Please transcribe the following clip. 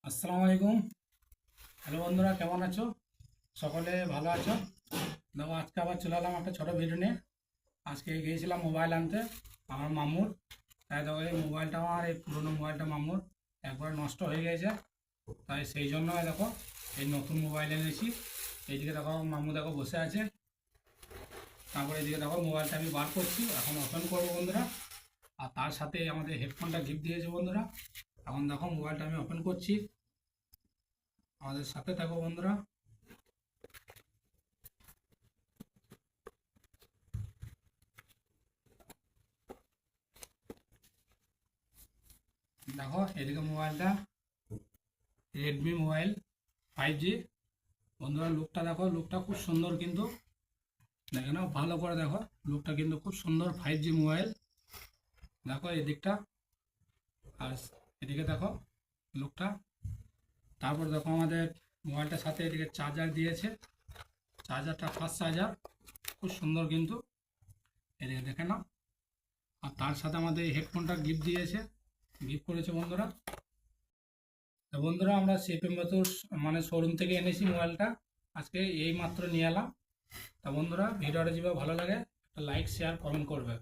আসসালামু আলাইকুম। হ্যালো বন্ধুরা, কেমন আছো? সকলে ভালো আছো? দেখো, আজকে আবার চলে এলাম একটা ছোটো ভিডিও নিয়ে। আজকে গিয়েছিলাম মোবাইল আনতে আমার মামুর। তাই দেখো, এই মোবাইলটা আমার, এই পুরোনো মোবাইলটা মামুর একবার নষ্ট হয়ে গেছে। তাই সেই জন্য দেখো এই নতুন মোবাইল এনেছি। এইদিকে দেখো মামু দেখো বসে আছে। তারপরে এদিকে দেখো মোবাইলটা আমি বার করছি, এখন ওপেন করবো বন্ধুরা। আর তার সাথে আমাদের হেডফোনটা গিফট দিয়েছে বন্ধুরা। এখন দেখো মোবাইলটা আমি ওপেন করছি, আমাদের সাথে থাকো বন্ধুরা। দেখো এদিকে মোবাইলটা রেডমি মোবাইল 5G। বন্ধুরা লুকটা দেখো, লুকটা খুব সুন্দর কিন্তু। দেখে নাও ভালো করে, দেখো লুকটা কিন্তু খুব সুন্দর। 5G মোবাইল দেখো এদিকটা, আর এদিকে দেখো লুকটা। তারপর দেখো আমাদের মোবাইলটার সাথে এদিকে চার্জার দিয়েছে। চার্জারটা ফাস্ট চার্জার, খুব সুন্দর কিন্তু। এদিকে দেখে নাও। আর তার সাথে আমাদের এই হেডফোনটা গিফট দিয়েছে, গিফট করেছে বন্ধুরা। তো বন্ধুরা, আমরা সিপি মেথুর মানে শোরুম থেকে এনেছি মোবাইলটা, আজকে এই মাত্র নিয়ে এলাম। তা বন্ধুরা, ভিডিওটা যেভাবে ভালো লাগে একটা লাইক শেয়ার কমেন্ট করবে।